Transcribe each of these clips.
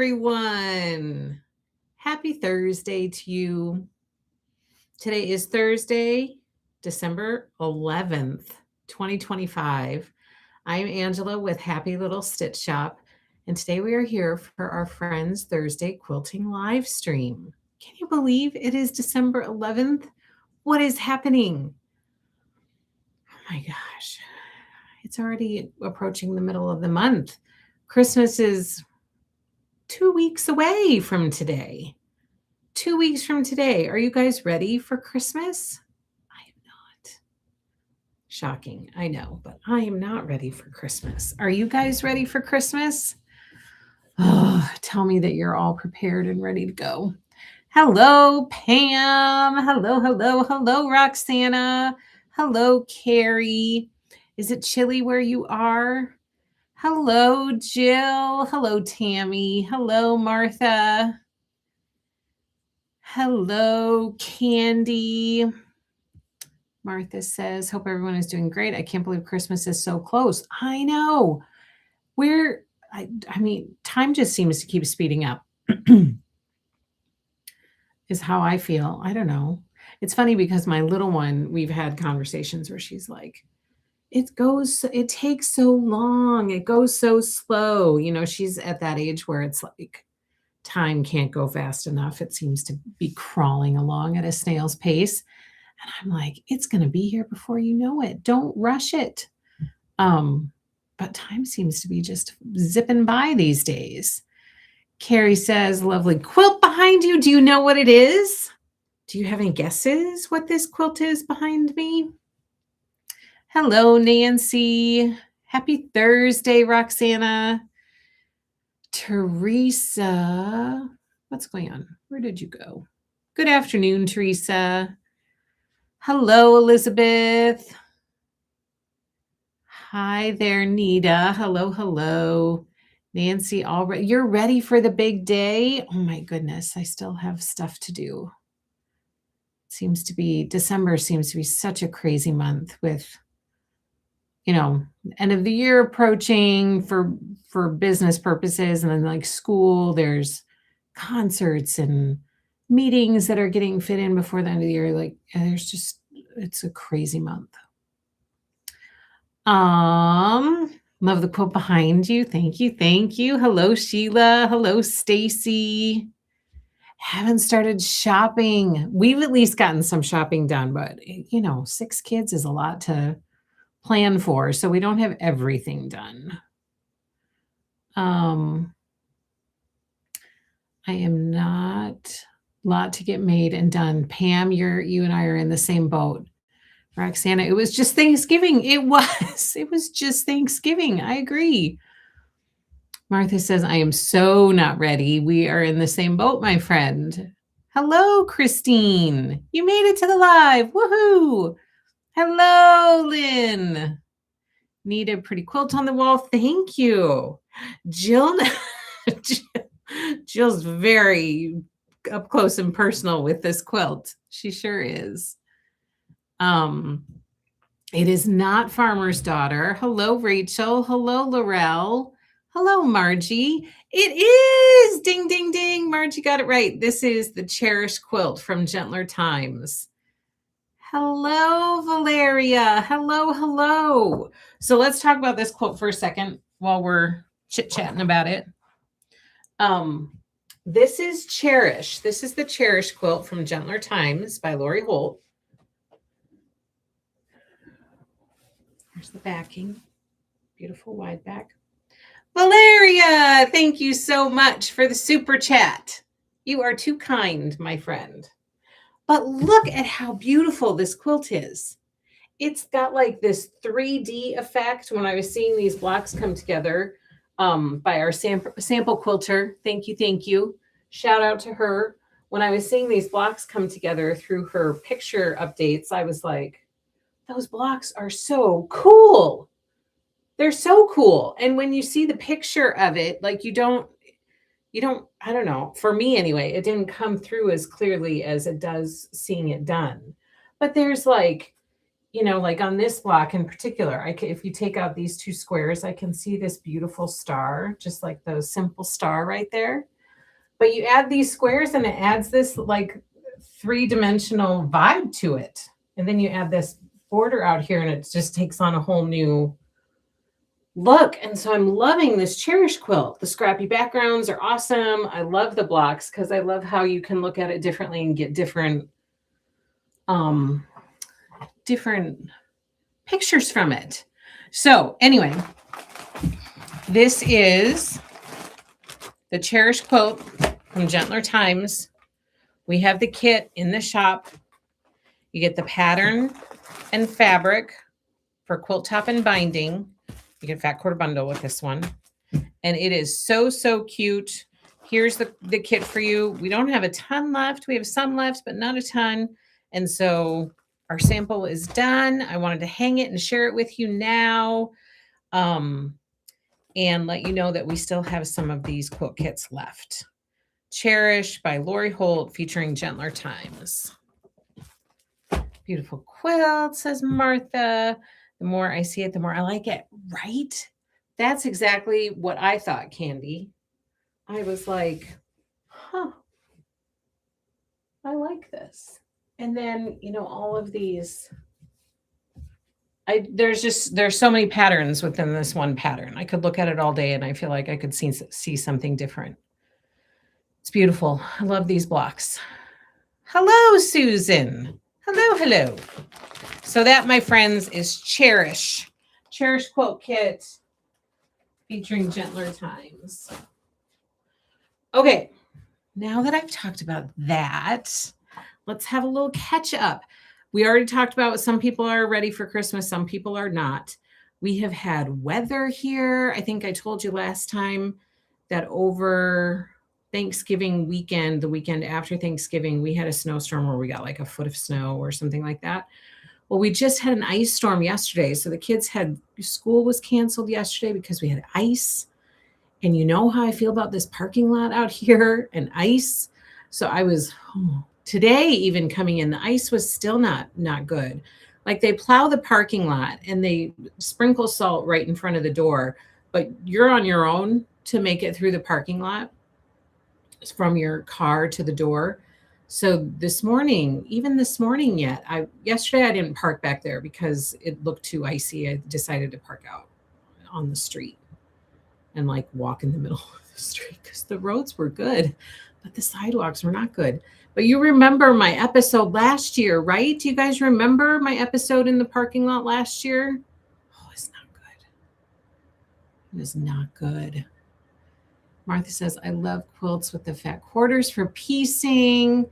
everyone. Happy Thursday to you. Today is Thursday, December 11th, 2025. I'm Angela with Happy Little Stitch Shop, and today we are here for our Friends Thursday Quilting live stream. Can you believe it is December 11th? What is happening? Oh my gosh. It's already approaching the middle of the month. Christmas is 2 weeks away from today. 2 weeks from today. Are you guys ready for Christmas? I am not. Shocking, I know, but I am not ready for Christmas. Are you guys ready for Christmas? Oh, tell me that you're all prepared and ready to go. Hello, Pam. Hello, Roxana. Hello, Carrie. Is it chilly where you are? Hello, Jill. Hello, Tammy. Hello, Martha. Hello, Candy. Martha says, hope everyone is doing great. I can't believe Christmas is so close. I know. I mean, time just seems to keep speeding up. Is how I feel. I don't know. It's funny because my little one, we've had conversations where she's like, it takes so long. It goes so slow. You know, she's at that age where it's like time can't go fast enough. It seems to be crawling along at a snail's pace. And I'm like, it's going to be here before you know it. Don't rush it. But time seems to be just zipping by these days. Carrie says, lovely quilt behind you. Do you know what it is? Do you have any guesses what this quilt is behind me? Hello, Nancy. Happy Thursday, Roxana. Teresa. What's going on? Where did you go? Good afternoon, Teresa. Hello, Elizabeth. Hi there, Nita. Hello. Nancy, already you're ready for the big day? Oh my goodness, I still have stuff to do. December seems to be such a crazy month with, you know, end of the year approaching for business purposes, and then like school, there's concerts and meetings that are getting fit in before the end of the year. Like it's a crazy month. Love the quote behind you. Thank you. Hello, Sheila. Hello, Stacy. Haven't started shopping. We've at least gotten some shopping done, but 6 kids is a lot to plan for, so we don't have everything done. I am not a lot to get made and done. Pam, you and I are in the same boat. Roxana, it was just Thanksgiving. It was just Thanksgiving. I agree. Martha says, I am so not ready. We are in the same boat, my friend. Hello, Christine. You made it to the live. Woohoo. Hello, Lynn. Need a pretty quilt on the wall. Thank you. Jill's very up close and personal with this quilt. She sure is. It is not Farmer's Daughter. Hello, Rachel. Hello, Laurel. Hello, Margie. It is. Ding, ding, ding. Margie got it right. This is the Cherish quilt from Gentler Times. Hello, Valeria. Hello. So let's talk about this quilt for a second while we're chit-chatting about it. This is Cherish. This is the Cherish quilt from Gentler Times by Lori Holt. There's the backing. Beautiful wide back. Valeria, thank you so much for the super chat. You are too kind, my friend. But look at how beautiful this quilt is. It's got like this 3D effect. When I was seeing these blocks come together by our sample quilter, thank you. Shout out to her. When I was seeing these blocks come together through her picture updates, I was like, those blocks are so cool. They're so cool. And when you see the picture of it, like you don't, I don't know, for me anyway, it didn't come through as clearly as it does seeing it done. But there's like you know, like on this block in particular, if you take out these two squares, I can see this beautiful star, just like those simple star right there. But you add these squares and it adds this like three-dimensional vibe to it. And then you add this border out here and it just takes on a whole new look. And so I'm loving this Cherish quilt. The scrappy backgrounds are awesome. I love the blocks because I love how you can look at it differently and get different pictures from it. So anyway, this is the Cherish quilt from Gentler Times. We have the kit in the shop. You get the pattern and fabric for quilt top and binding. You get a fat quarter bundle with this one. And it is so, so cute. Here's the kit for you. We don't have a ton left. We have some left, but not a ton. And so our sample is done. I wanted to hang it and share it with you now. And let you know that we still have some of these quilt kits left. Cherish by Lori Holt featuring Gentler Times. Beautiful quilt, says Martha. The more I see it, the more I like it, right? That's exactly what I thought, Candy. I was like, huh, I like this. And then, you know, all of these, there's so many patterns within this one pattern. I could look at it all day and I feel like I could see something different. It's beautiful. I love these blocks. Hello, Susan. Hello, hello. So that, my friends, is Cherish. Cherish quilt kit featuring Gentler Times. Okay, now that I've talked about that, let's have a little catch up. We already talked about some people are ready for Christmas, some people are not. We have had weather here. I think I told you last time that over Thanksgiving weekend, the weekend after Thanksgiving, we had a snowstorm where we got like a foot of snow or something like that. Well, we just had an ice storm yesterday. So the kids school was canceled yesterday because we had ice. And you know how I feel about this parking lot out here and ice. So I was today even coming in, the ice was still not good. Like they plow the parking lot and they sprinkle salt right in front of the door, but you're on your own to make it through the parking lot from your car to the door. So yesterday I didn't park back there because it looked too icy. I decided to park out on the street and like walk in the middle of the street because the roads were good, but the sidewalks were not good. But you remember my episode last year, right? Do you guys remember my episode in the parking lot last year? Oh, it's not good. It is not good. Martha says, I love quilts with the fat quarters for piecing.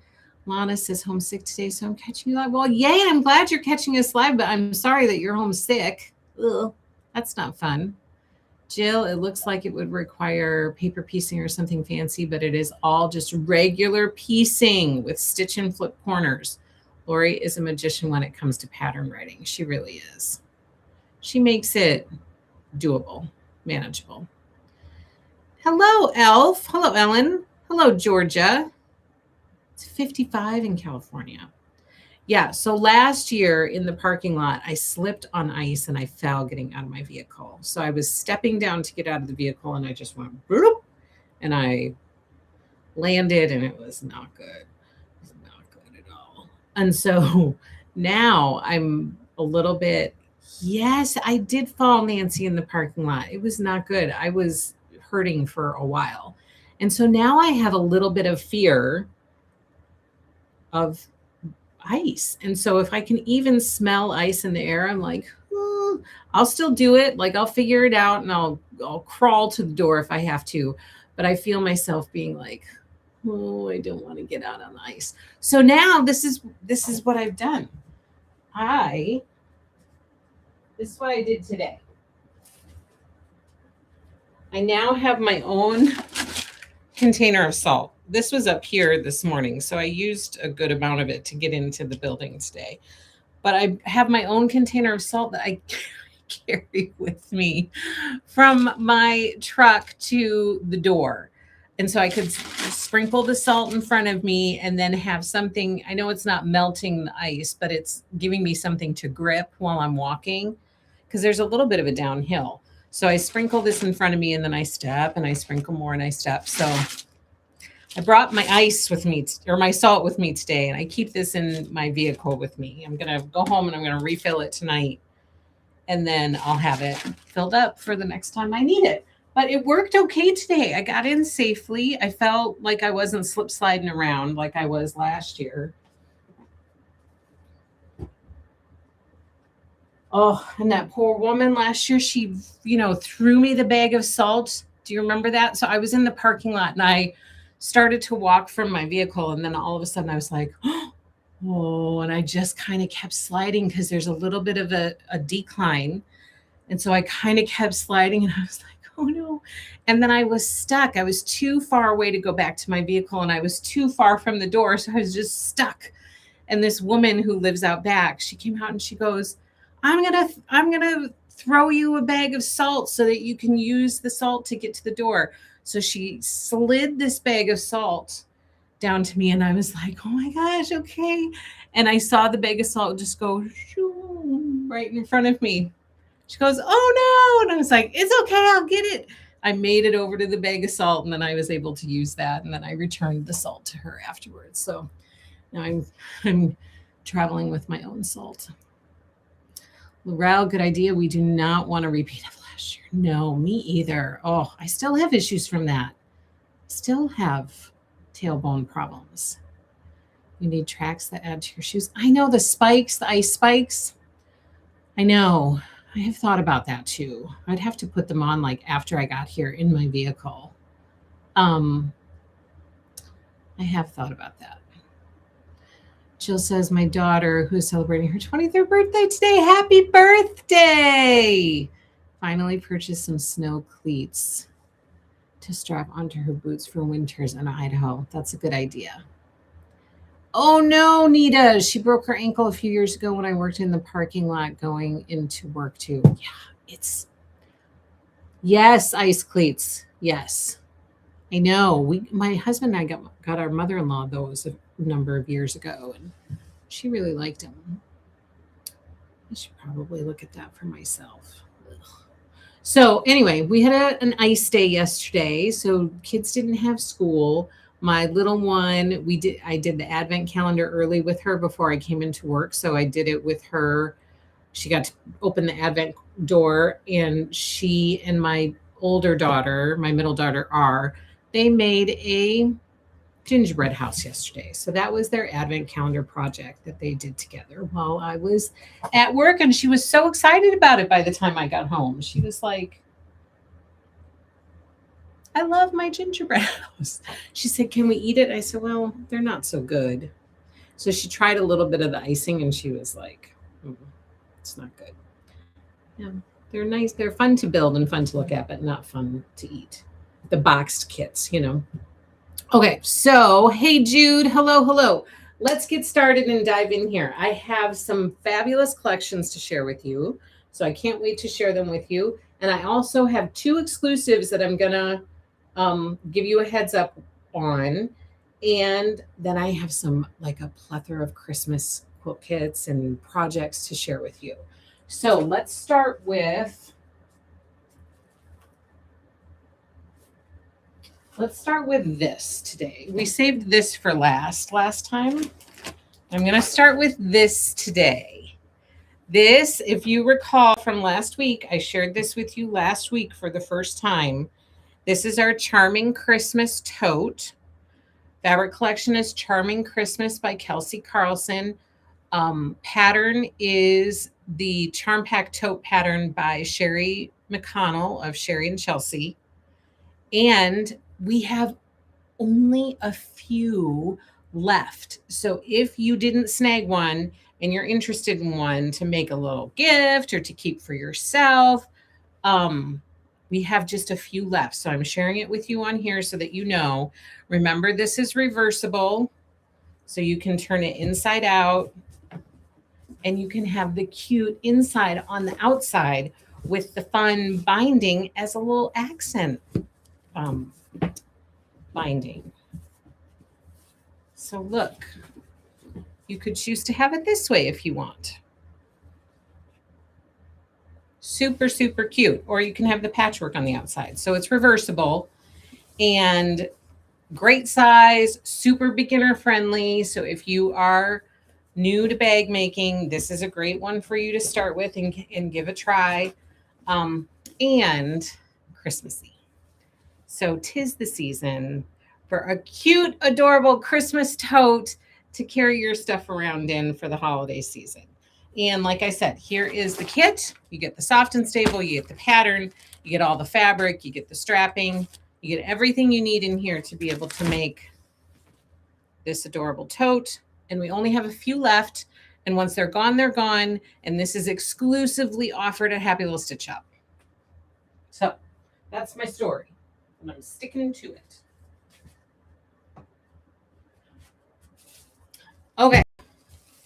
Lana says, homesick today, so I'm catching you live. Well, yay, I'm glad you're catching us live, but I'm sorry that you're homesick. Ugh, that's not fun. Jill, it looks like it would require paper piecing or something fancy, but it is all just regular piecing with stitch and flip corners. Lori is a magician when it comes to pattern writing. She really is. She makes it doable, manageable. Hello, Elf. Hello, Ellen. Hello, Georgia. It's 55 in California. Yeah, so last year in the parking lot, I slipped on ice and I fell getting out of my vehicle. So I was stepping down to get out of the vehicle and I just went bloop, and I landed and it was not good. It was not good at all. And so now I'm a little bit, yes, I did fall, Nancy, in the parking lot. It was not good. I was hurting for a while. And so now I have a little bit of fear of ice. And so if I can even smell ice in the air, I'm like, I'll still do it. Like I'll figure it out and I'll crawl to the door if I have to. But I feel myself being like, oh, I don't want to get out on the ice. So now this is what I've done. This is what I did today. I now have my own container of salt. This was up here this morning, so I used a good amount of it to get into the building today. But I have my own container of salt that I carry with me from my truck to the door. And so I could sprinkle the salt in front of me and then have something. I know it's not melting the ice, but it's giving me something to grip while I'm walking because there's a little bit of a downhill. So I sprinkle this in front of me and then I step and I sprinkle more and I step. So I brought my ice with me or my salt with me today, and I keep this in my vehicle with me. I'm going to go home and I'm going to refill it tonight, and then I'll have it filled up for the next time I need it. But it worked okay today. I got in safely. I felt like I wasn't slip sliding around like I was last year. Oh, and that poor woman last year, she, threw me the bag of salt. Do you remember that? So I was in the parking lot and I started to walk from my vehicle. And then all of a sudden I was like, oh, and I just kind of kept sliding because there's a little bit of a decline. And so I kind of kept sliding and I was like, oh no. And then I was stuck. I was too far away to go back to my vehicle and I was too far from the door. So I was just stuck. And this woman who lives out back, she came out and she goes, I'm going to throw you a bag of salt so that you can use the salt to get to the door. So she slid this bag of salt down to me and I was like, oh my gosh, okay. And I saw the bag of salt just go right in front of me. She goes, oh no. And I was like, it's okay, I'll get it. I made it over to the bag of salt and then I was able to use that. And then I returned the salt to her afterwards. So now I'm traveling with my own salt. Laurel, good idea. We do not want to repeat of last year. No, me either. Oh, I still have issues from that. Still have tailbone problems. You need tracks that add to your shoes. I know the spikes, the ice spikes. I know. I have thought about that too. I'd have to put them on like after I got here in my vehicle. I have thought about that. Jill says, my daughter, who's celebrating her 23rd birthday today, happy birthday! Finally purchased some snow cleats to strap onto her boots for winters in Idaho. That's a good idea. Oh no, Nita. She broke her ankle a few years ago when I worked in the parking lot going into work too. Yeah, yes, ice cleats. Yes. I know. My husband and I got our mother-in-law those a number of years ago, and she really liked them. I should probably look at that for myself. Ugh. So anyway, we had an ice day yesterday, so kids didn't have school. My little one, I did the advent calendar early with her before I came into work, so I did it with her. She got to open the advent door, and she and my older daughter, my middle daughter, they made a gingerbread house yesterday. So that was their advent calendar project that they did together while I was at work. And she was so excited about it by the time I got home. She was like, I love my gingerbread house. She said, can we eat it? I said, well, they're not so good. So she tried a little bit of the icing and she was like, it's not good. Yeah, they're nice. They're fun to build and fun to look at, but not fun to eat. The boxed kits, Okay, so hey, Jude. Hello. Let's get started and dive in here. I have some fabulous collections to share with you, so I can't wait to share them with you. And I also have 2 exclusives that I'm going to give you a heads up on. And then I have like a plethora of Christmas quilt kits and projects to share with you. So let's start with this today. We saved this for last time. I'm going to start with this today. This, if you recall from last week, I shared this with you last week for the first time. This is our Charming Christmas tote. Fabric collection is Charming Christmas by Kelsey Carlson. Pattern is the Charm Pack tote pattern by Sherry McConnell of Sherry and Chelsea. And we have only a few left. So if you didn't snag one and you're interested in one to make a little gift or to keep for yourself, we have just a few left. So I'm sharing it with you on here so that you know. Remember, this is reversible. So you can turn it inside out and you can have the cute inside on the outside with the fun binding as a little accent binding. So look, you could choose to have it this way if you want. Super, super cute. Or you can have the patchwork on the outside. So it's reversible and great size, super beginner friendly. So if you are new to bag making, this is a great one for you to start with and give a try. And Christmassy. So 'tis the season for a cute, adorable Christmas tote to carry your stuff around in for the holiday season. And like I said, here is the kit. You get the soft and stable, you get the pattern, you get all the fabric, you get the strapping, you get everything you need in here to be able to make this adorable tote. And we only have a few left. And once they're gone, they're gone. And this is exclusively offered at Happy Little Stitch Shop. So that's my story. And I'm sticking to it. Okay.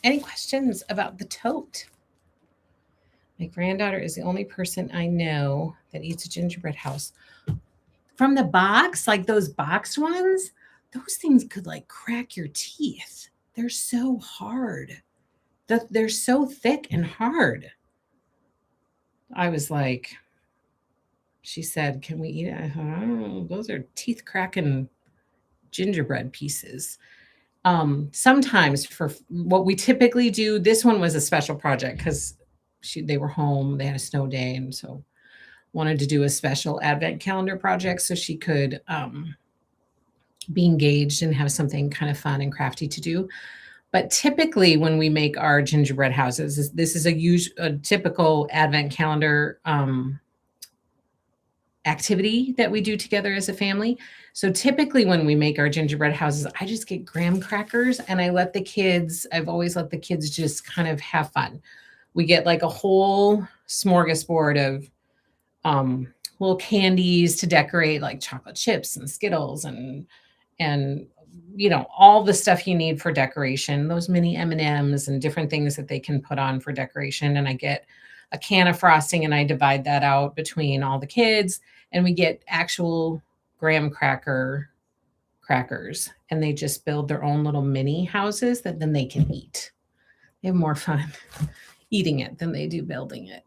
Any questions about the tote? My granddaughter is the only person I know that eats a gingerbread house. From the box, like those boxed ones, those things could like crack your teeth. They're so hard. They're so thick and hard. I was like, she said, can we eat it? Oh, those are teeth cracking gingerbread pieces. Sometimes for what we typically do, this one was a special project because they were home, they had a snow day, and so wanted to do a special advent calendar project so she could be engaged and have something kind of fun and crafty to do. But typically when we make our gingerbread houses, this is a typical advent calendar activity that we do together as a family. So typically when we make our gingerbread houses, I just get graham crackers and I've always let the kids just kind of have fun. We get like a whole smorgasbord of little candies to decorate, like chocolate chips and Skittles and all the stuff you need for decoration, those mini M&Ms and different things that they can put on for decoration. And I get a can of frosting and I divide that out between all the kids, and we get actual graham crackers, and they just build their own little mini houses that then they can eat. They have more fun eating it than they do building it.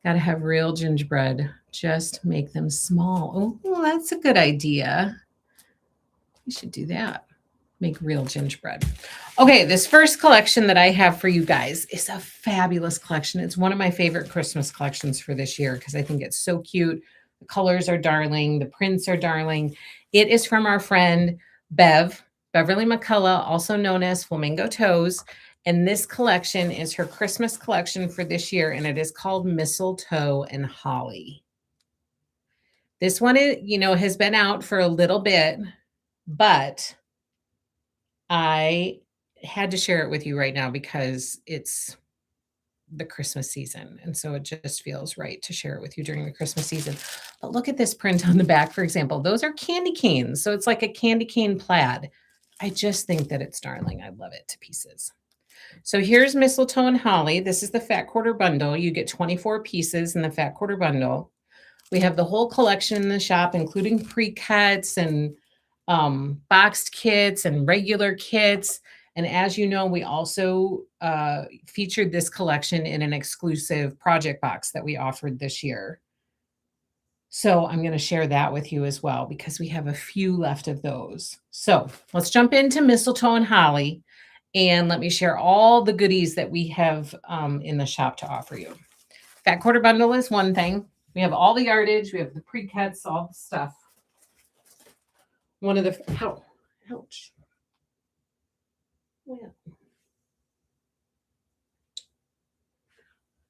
Got to have real gingerbread. Just make them small. Oh, that's a good idea. We should do that. Make real gingerbread. Okay, this first collection that I have for you guys is a fabulous collection. It's one of my favorite Christmas collections for this year because I think it's so cute. The colors are darling. The prints are darling. It is from our friend Beverly McCullough, also known as Flamingo Toes. And this collection is her Christmas collection for this year, and it is called Mistletoe and Holly. This one, has been out for a little bit, but I had to share it with you right now because it's the Christmas season. And so it just feels right to share it with you during the Christmas season. But look at this print on the back, for example. Those are candy canes. So it's like a candy cane plaid. I just think that it's darling. I love it to pieces. So here's Mistletoe and Holly. This is the Fat Quarter Bundle. You get 24 pieces in the Fat Quarter Bundle. We have the whole collection in the shop, including pre-cuts and boxed kits and regular kits. And as you know, we also featured this collection in an exclusive project box that we offered this year. So I'm going to share that with you as well because we have a few left of those. So let's jump into Mistletoe and Holly, and let me share all the goodies that we have in the shop to offer you. Fat Quarter Bundle is one thing. We have all the yardage. We have the pre-cuts, all the stuff. One of the, ouch. Well,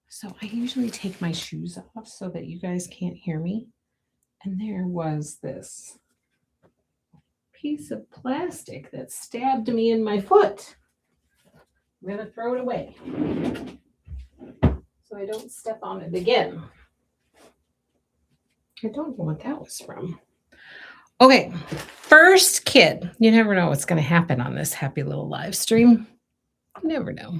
so I usually take my shoes off so that you guys can't hear me. And there was this piece of plastic that stabbed me in my foot. I'm going to throw it away so I don't step on it again. I don't know what that was from. Okay, first kit. You never know what's going to happen on this happy little live stream. You never know.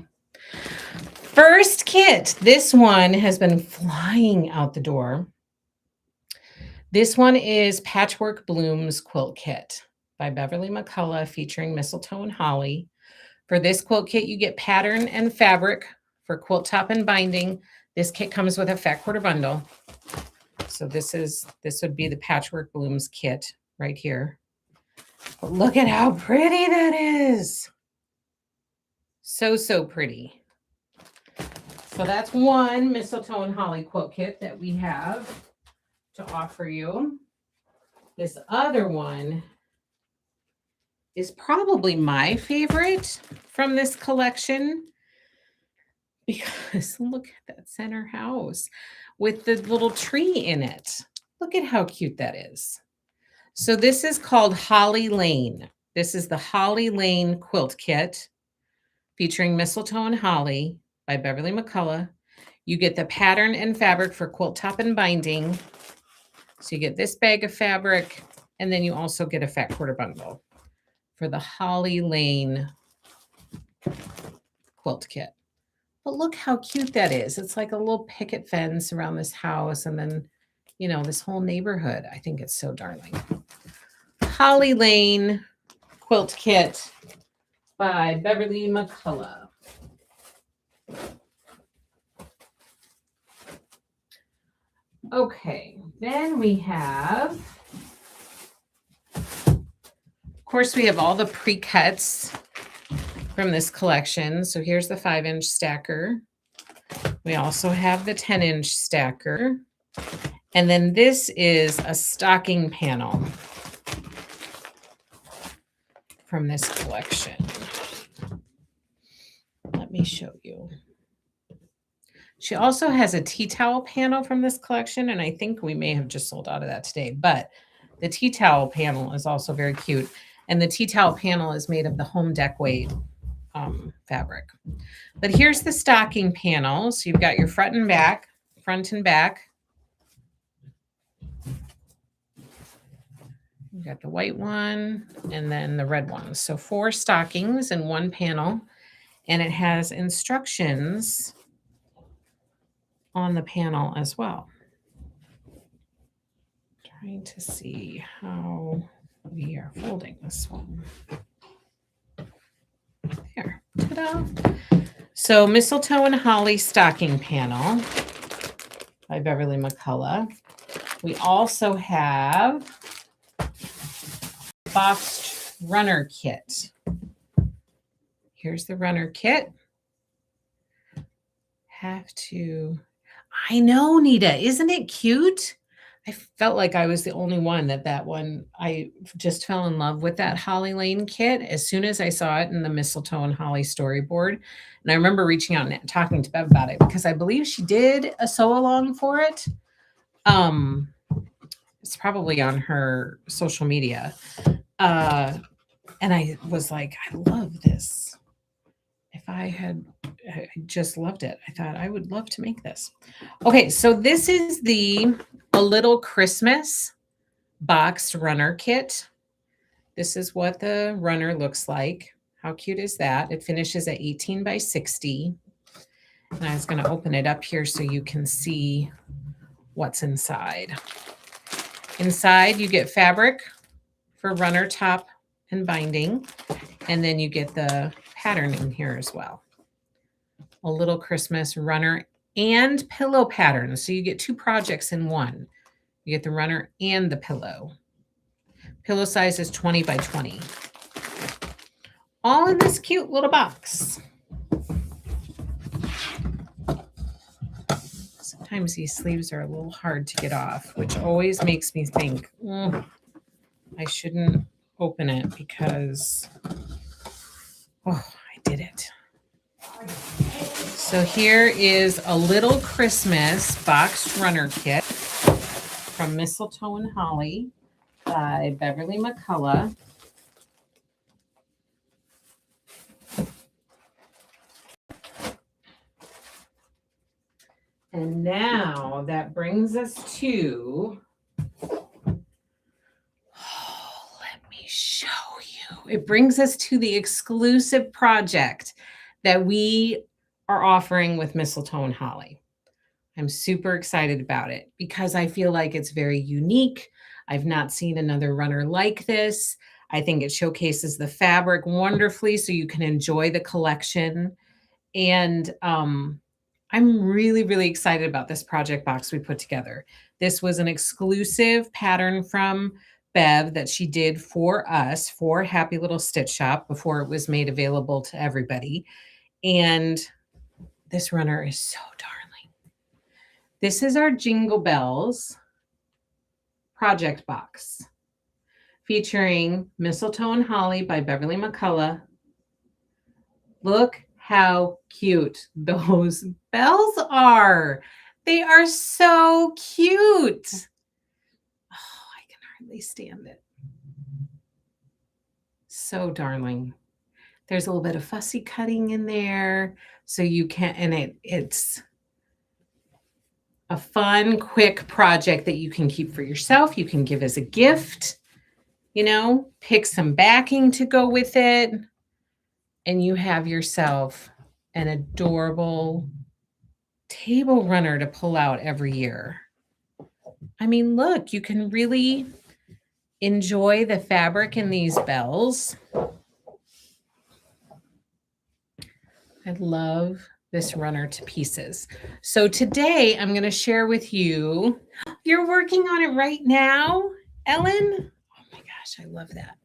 First kit. This one has been flying out the door. This one is Patchwork Blooms Quilt Kit by Beverly McCullough featuring Mistletoe and Holly. For this quilt kit, you get pattern and fabric for quilt top and binding. This kit comes with a fat quarter bundle. So this would be the Patchwork Blooms kit right here. But look at how pretty that is. So, so pretty. So that's one Mistletoe and Holly quilt kit that we have to offer you. This other one is probably my favorite from this collection because look at that center house with the little tree in it. Look at how cute that is. So this is called Holly Lane. This is the Holly Lane quilt kit featuring Mistletoe and Holly by Beverly McCullough. You get the pattern and fabric for quilt top and binding. So you get this bag of fabric, and then you also get a fat quarter bundle for the Holly Lane quilt kit. But look how cute that is. It's like a little picket fence around this house and then, you know, this whole neighborhood. I think it's so darling. Holly Lane quilt kit by Beverly McCullough. Okay, then we have, of course, we have all the pre-cuts from this collection. So here's the 5-inch stacker. We also have the 10-inch stacker. And then this is a stocking panel from this collection. Let me show you. She also has a tea towel panel from this collection, and I think we may have just sold out of that today, but the tea towel panel is also very cute. And the tea towel panel is made of the home deck weight fabric. But here's the stocking panel. So you've got your front and back. You've got the white one and then the red one. So 4 stockings in one panel, and it has instructions on the panel as well. Trying to see how we are folding this one. There, ta-da. So Mistletoe and Holly stocking panel by Beverly McCullough. We also have boxed runner kit. Here's the runner kit. I know, Nita, isn't it cute? I felt like I was the only one that one, I just fell in love with that Holly Lane kit as soon as I saw it in the Mistletoe and Holly storyboard. And I remember reaching out and talking to Bev about it because I believe she did a sew along for it. It's probably on her social media. And I was like, I love this. I just loved it. I thought I would love to make this. Okay, so this is A Little Christmas boxed runner kit. This is what the runner looks like. How cute is that? It finishes at 18 by 60. And I was going to open it up here so you can see what's inside. Inside, you get fabric for runner top and binding. And then you get the pattern in here as well. A Little Christmas runner and pillow pattern. So you get 2 projects in one. You get the runner and the pillow. Pillow size is 20 by 20. All in this cute little box. Sometimes these sleeves are a little hard to get off, which always makes me think, I shouldn't open it because, I did it. So here is A Little Christmas boxed runner kit from Mistletoe and Holly by Beverly McCullough. And now that brings us to, let me show you. It brings us to the exclusive project that we are offering with Mistletoe and Holly. I'm super excited about it because I feel like it's very unique. I've not seen another runner like this. I think it showcases the fabric wonderfully so you can enjoy the collection. And I'm really, really excited about this project box we put together. This was an exclusive pattern from Bev that she did for us for Happy Little Stitch Shop before it was made available to everybody. And this runner is so darling. This is our Jingle Bells project box featuring Mistletoe and Holly by Beverly McCullough. Look how cute those bells are. They are so cute. Oh, I can hardly stand it. So darling. There's a little bit of fussy cutting in there. So you can, and it's a fun, quick project that you can keep for yourself. You can give as a gift, pick some backing to go with it. And you have yourself an adorable table runner to pull out every year. I mean, look, you can really enjoy the fabric in these bells. I love this runner to pieces. So today I'm going to share with you, you're working on it right now, Ellen? Oh my gosh, I love that.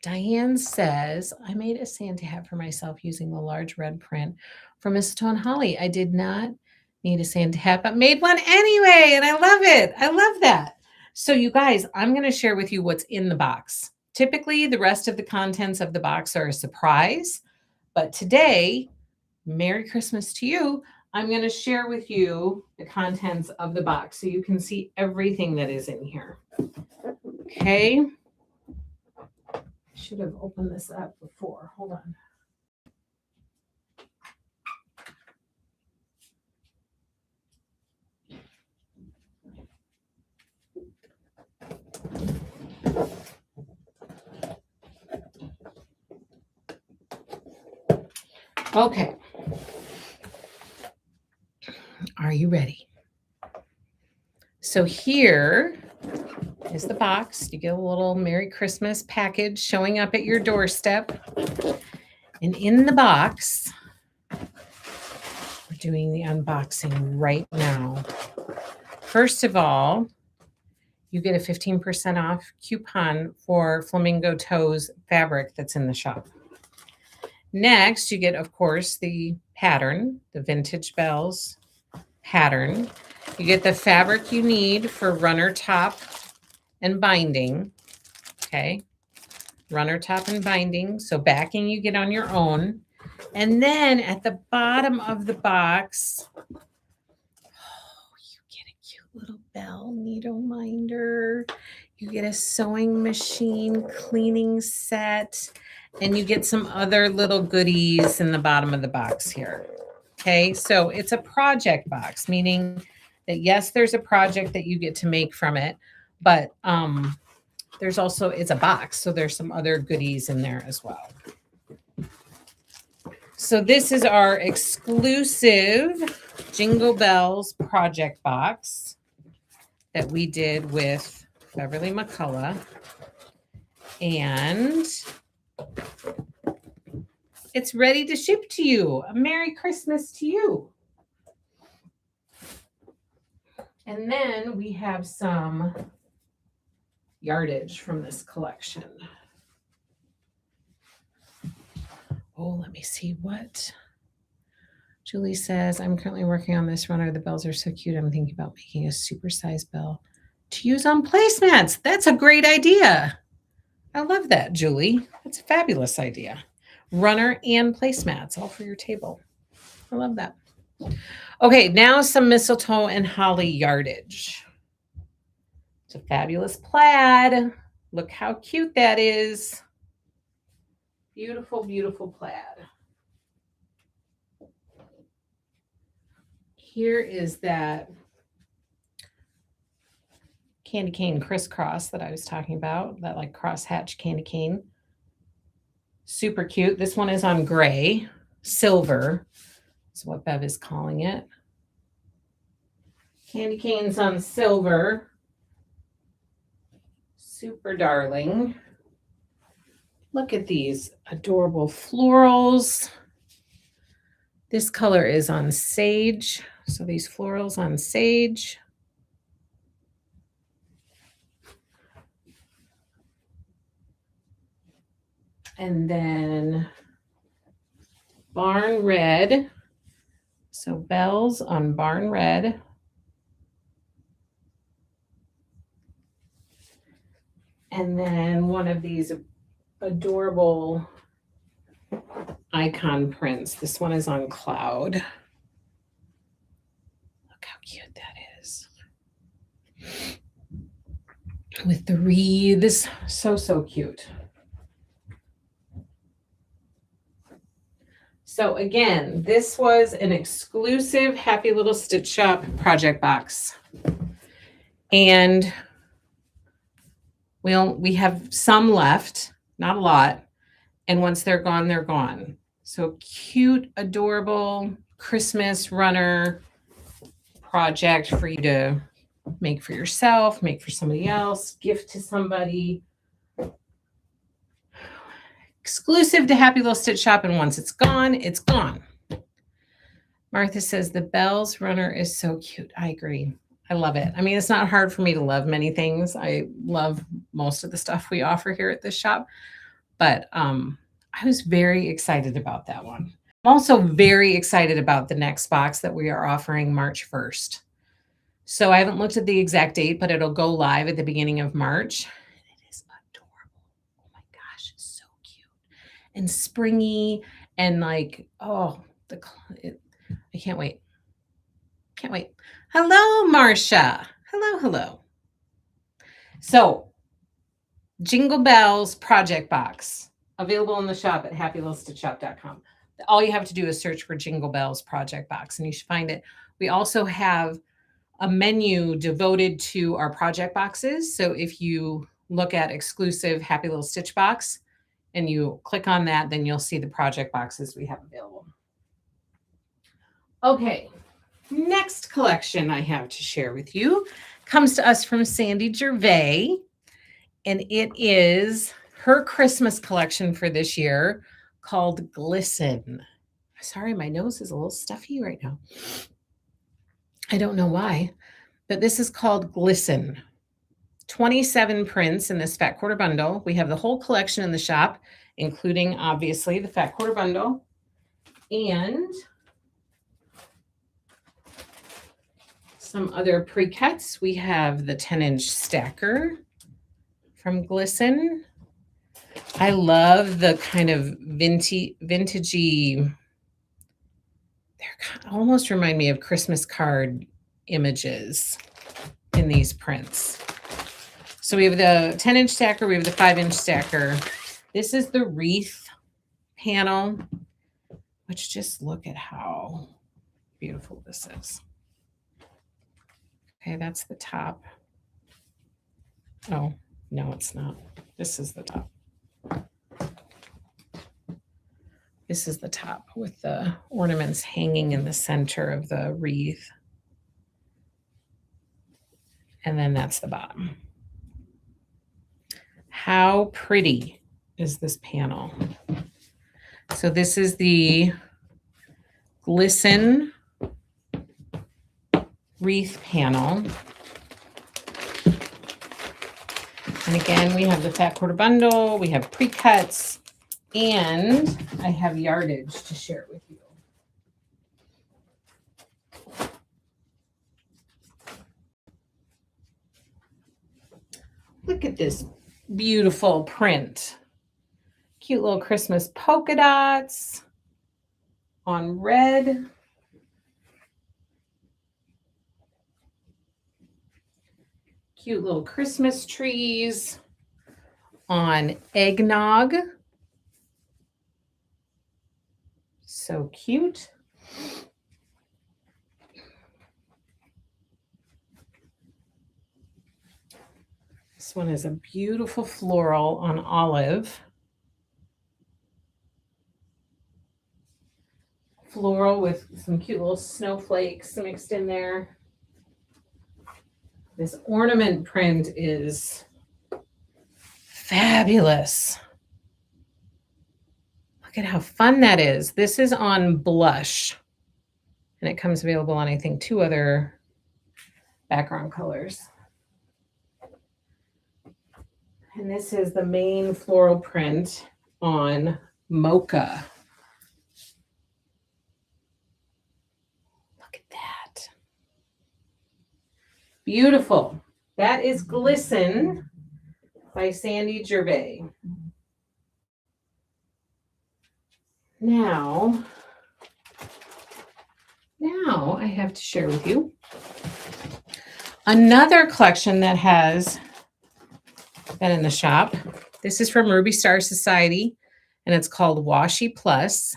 Diane says, I made a Santa hat for myself using the large red print from Mistletoe and Holly. I did not need a Santa hat, but made one anyway, and I love it. I love that. So you guys, I'm going to share with you what's in the box. Typically, the rest of the contents of the box are a surprise, but today, Merry Christmas to you, I'm going to share with you the contents of the box so you can see everything that is in here. Okay. Should have opened this up before. Hold on. Okay. Are you ready? So here is the box. You get a little Merry Christmas package showing up at your doorstep. And in the box, we're doing the unboxing right now. First of all, you get a 15% off coupon for Flamingo Toes fabric that's in the shop. Next, you get, of course, the pattern, the Vintage Bells pattern. You get the fabric you need for runner top and binding. Okay. Runner top and binding. So backing you get on your own. And then at the bottom of the box, you get a cute little bell needle minder. You get a sewing machine cleaning set. And you get some other little goodies in the bottom of the box here. Okay, so it's a project box, meaning that yes, there's a project that you get to make from it, but there's also, it's a box, so there's some other goodies in there as well. So this is our exclusive Jingle Bells project box that we did with Beverly McCullough. And it's ready to ship to you. A Merry Christmas to you. And then we have some yardage from this collection. Oh, let me see what. Julie says, I'm currently working on this runner. The bells are so cute. I'm thinking about making a supersized bell to use on placemats. That's a great idea. I love that, Julie. That's a fabulous idea. Runner and placemats, all for your table. I love that. Okay, now some Mistletoe and Holly yardage. It's a fabulous plaid. Look how cute that is. Beautiful, beautiful plaid. Here is that candy cane crisscross that I was talking about, that like crosshatch candy cane. Super cute. This one is on gray, silver, That's what Bev is calling it. Candy canes on silver. Super darling. Look at these adorable florals. This color is on sage. So these florals on sage. And then barn red. So bells on barn red. And then one of these adorable icon prints. This one is on cloud. Look how cute that is. With the wreaths. So, so cute. So again, this was an exclusive Happy Little Stitch Shop project box. And we have some left, not a lot. And once they're gone, they're gone. So cute, adorable Christmas runner project for you to make for yourself, make for somebody else, gift to somebody. Exclusive to Happy Little Stitch Shop, and once it's gone, it's gone. Martha says the bells runner is so cute. I agree. I love it. I mean, it's not hard for me to love many things. I love most of the stuff we offer here at this shop, but I was very excited about that one. I'm also very excited about the next box that we are offering March 1st. So I haven't looked at the exact date, but it'll go live at the beginning of March. It is adorable. Oh my gosh, it's so cute and springy and like, oh, I can't wait. Can't wait. Hello, Marcia. Hello, hello. So, Jingle Bells project box available in the shop at happylittlestitchshop.com. All you have to do is search for Jingle Bells project box and you should find it. We also have a menu devoted to our project boxes. So if you look at exclusive Happy Little Stitch box and you click on that, then you'll see the project boxes we have available. Okay, next collection I have to share with you comes to us from Sandy Gervais, and it is her Christmas collection for this year called Glisten. Sorry, my nose is a little stuffy right now. I don't know why, but this is called Glisten. 27 prints in this Fat Quarter Bundle. We have the whole collection in the shop, including obviously the Fat Quarter Bundle. And some other pre-cuts. We have the 10-inch stacker from Glisten. I love the kind of vintagey, they almost remind me of Christmas card images in these prints. So we have the 10-inch stacker, we have the 5-inch stacker. This is the wreath panel, which just look at how beautiful this is. Okay, that's the top. Oh, no, it's not. This is the top. This is the top with the ornaments hanging in the center of the wreath. And then that's the bottom. How pretty is this panel? So this is the Glisten wreath panel. And again, we have the Fat Quarter Bundle, we have pre-cuts, and I have yardage to share with you. Look at this beautiful print. Cute little Christmas polka dots on red. Cute little Christmas trees on eggnog. So cute. This one is a beautiful floral on olive. floral with some cute little snowflakes mixed in there. This ornament print is fabulous. Look at how fun that is. This is on blush, and it comes available on, I think, 2 other background colors. And this is the main floral print on mocha. Look at that. Beautiful. That is Glisten by Sandy Gervais. Now I have to share with you another collection that has been in the shop. This is from Ruby Star Society, and it's called Washi Plus.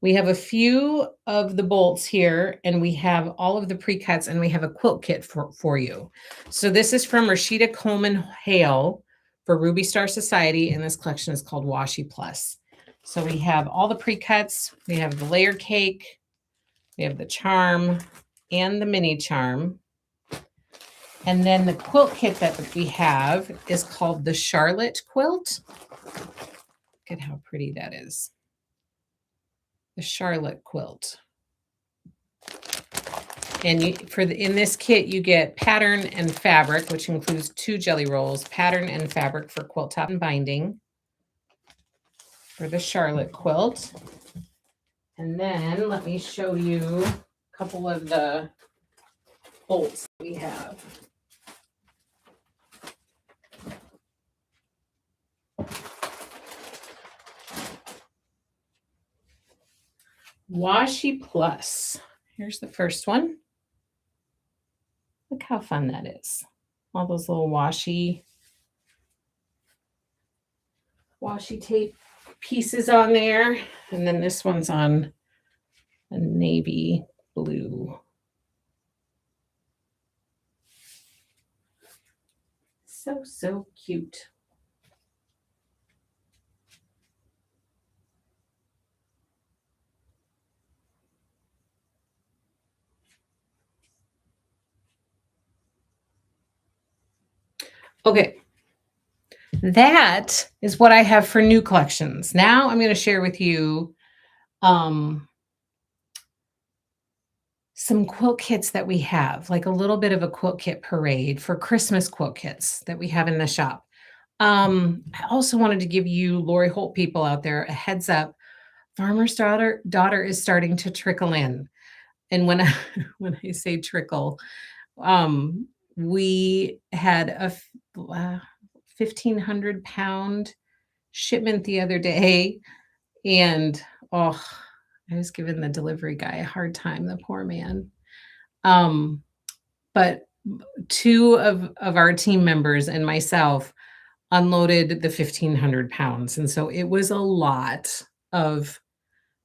We have a few of the bolts here, and we have all of the pre-cuts, and we have a quilt kit for you. So this is from Rashida Coleman Hale for Ruby Star Society, and this collection is called Washi Plus. So we have all the pre-cuts. We have the layer cake. We have the charm and the mini charm. And then the quilt kit that we have is called the Charlotte quilt. Look at how pretty that is. The Charlotte quilt. And in this kit, you get pattern and fabric, which includes 2 jelly rolls, pattern and fabric for quilt top and binding for the Charlotte quilt. And then let me show you a couple of the bolts we have. Washi Plus. Here's the first one. Look how fun that is. All those little washi tape pieces on there. And then this one's on a navy blue. So cute. Okay. That is what I have for new collections. Now I'm going to share with you some quilt kits that we have, like a little bit of a quilt kit parade for Christmas quilt kits that we have in the shop. I also wanted to give you Lori Holt people out there a heads up. Farmer's daughter is starting to trickle in. And when I say trickle, we had a 1,500 pound shipment the other day, and I was giving the delivery guy a hard time, the poor man. But 2 of our team members and myself unloaded the 1,500 pounds. And so it was a lot of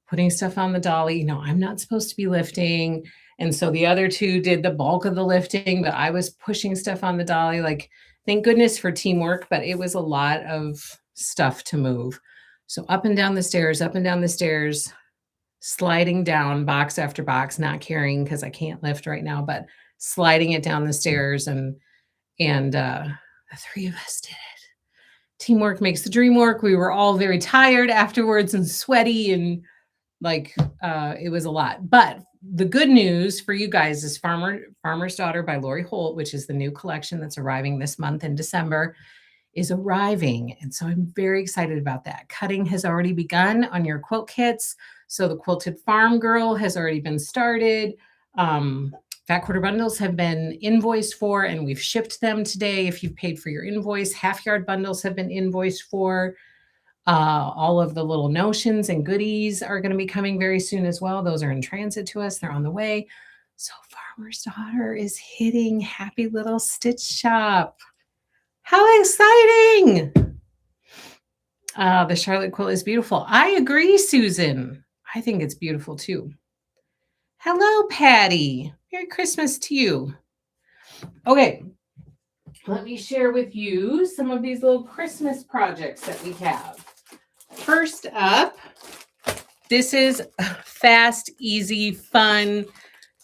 putting stuff on the dolly. I'm not supposed to be lifting. And so the other 2 did the bulk of the lifting, but I was pushing stuff on the dolly. Like, thank goodness for teamwork, but it was a lot of stuff to move. So up and down the stairs, sliding down box after box, not carrying because I can't lift right now, but sliding it down the stairs. And the 3 of us did it. Teamwork makes the dream work. We were all very tired afterwards and sweaty, and it was a lot. But the good news for you guys is Farmer's Daughter by Lori Holt, which is the new collection that's arriving this month in December, is arriving. And so I'm very excited about that. Cutting has already begun on your quilt kits. So the Quilted Farm Girl has already been started. Fat quarter bundles have been invoiced for, and we've shipped them today. If you've paid for your invoice, half yard bundles have been invoiced for. All of the little notions and goodies are going to be coming very soon as well. Those are in transit to us. They're on the way. So Farmer's Daughter is hitting Happy Little Stitch Shop. How exciting! The Charlotte quilt is beautiful. I agree, Susan. I think it's beautiful too. Hello, Patty. Merry Christmas to you. Okay, let me share with you some of these little Christmas projects that we have. First up This is a fast, easy, fun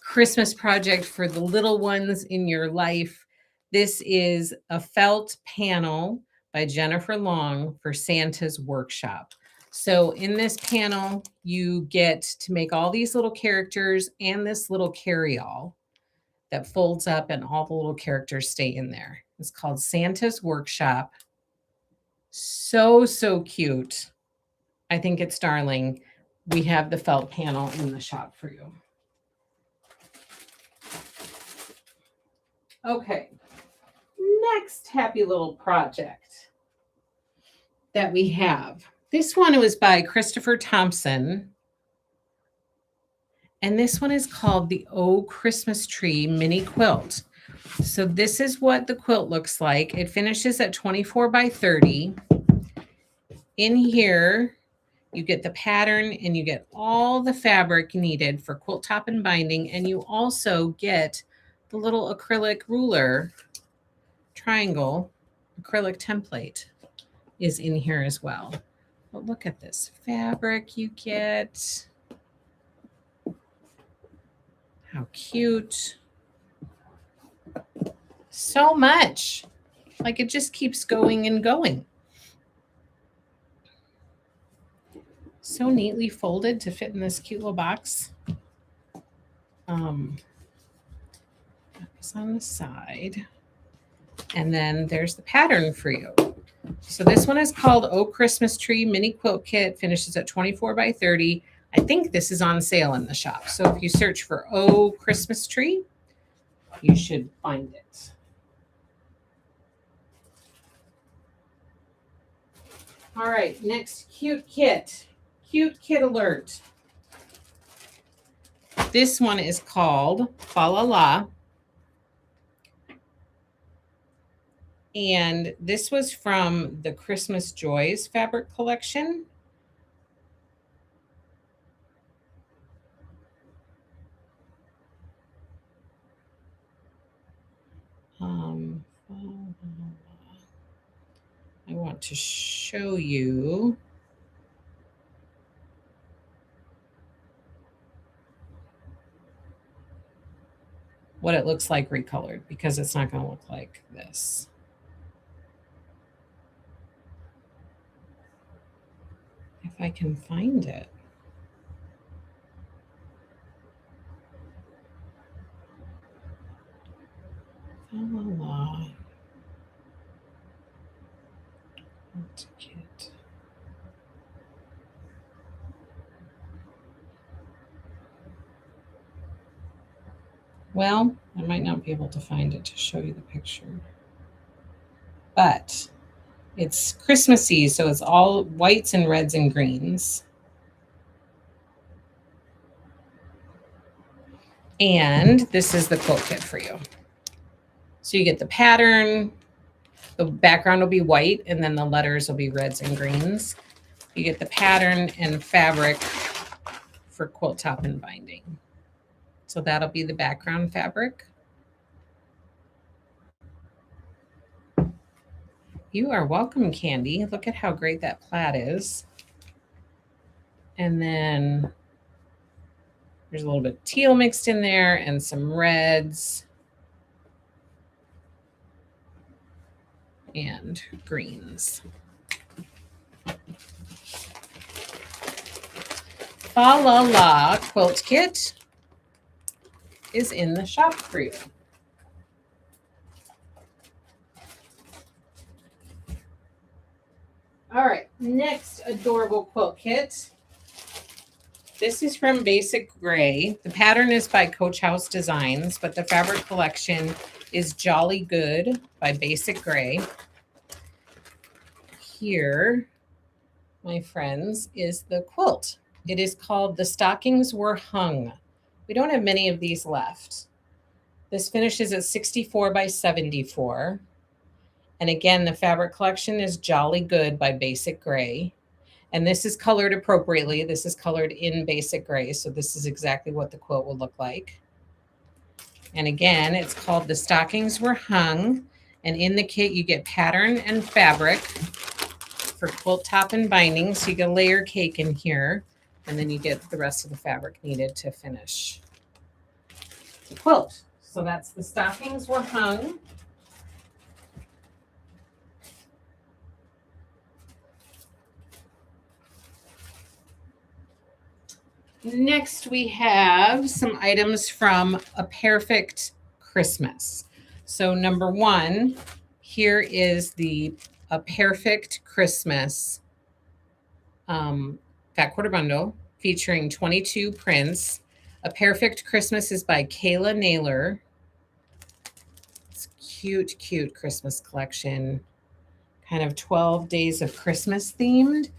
Christmas project for the little ones in your life. This is a felt panel by Jennifer Long for Santa's Workshop. So in this panel, you get to make all these little characters and this little carry-all that folds up and all the little characters stay in there. It's called Santa's Workshop. So, so cute. I think it's darling. We have the felt panel in the shop for you. Okay, next happy little project that we have. This one was by Christopher Thompson. And this one is called the Oh Christmas Tree Mini Quilt. So this is what the quilt looks like. It finishes at 24 by 30. In here, you get the pattern and you get all the fabric needed for quilt top and binding. And you also get the little acrylic ruler triangle acrylic template is in here as well. But look at this fabric you get. How cute. So much. Like it just keeps going and going. So neatly folded to fit in this cute little box. It's on the side. And then there's the pattern for you. So this one is called Oh Christmas Tree Mini Quilt Kit. Finishes at 24 by 30. I think this is on sale in the shop. So if you search for Oh Christmas Tree, you should find it. All right, next cute kit. Cute kit alert. This one is called Fa La La. And this was from the Christmas Joys fabric collection. I want to show you what it looks like recolored, because it's not going to look like this. If I can find it. Fa La La. That's cute. Well, I might not be able to find it to show you the picture. But it's Christmassy, so it's all whites and reds and greens. And this is the quilt kit for you. So you get the pattern. The background will be white, and then the letters will be reds and greens. You get the pattern and fabric for quilt top and binding. So that'll be the background fabric. You are welcome, Candy. Look at how great that plaid is. And then there's a little bit of teal mixed in there and some reds and greens. Fa La La quilt kit is in the shop for you. All right, next adorable quilt kit. This is from Basic Gray. The pattern is by Coach House Designs, but the fabric collection is Jolly Good by Basic Gray. Here, my friends, is the quilt. It is called The Stockings Were Hung. We don't have many of these left. This finishes at 64 by 74. And again, the fabric collection is Jolly Good by Basic Gray. And this is colored appropriately. This is colored in Basic Gray. So this is exactly what the quilt will look like. And again, it's called The Stockings Were Hung. And in the kit, you get pattern and fabric for quilt top and binding. So you get a layer cake in here. And then you get the rest of the fabric needed to finish the quilt. So that's the stockings were hung. Next, we have some items from A Perfect Christmas. So number one, here is the A Perfect Christmas fat quarter bundle featuring 22 prints. A Perfect Christmas is by Kayla Naylor. It's cute, cute Christmas collection. Kind of 12 days of Christmas themed,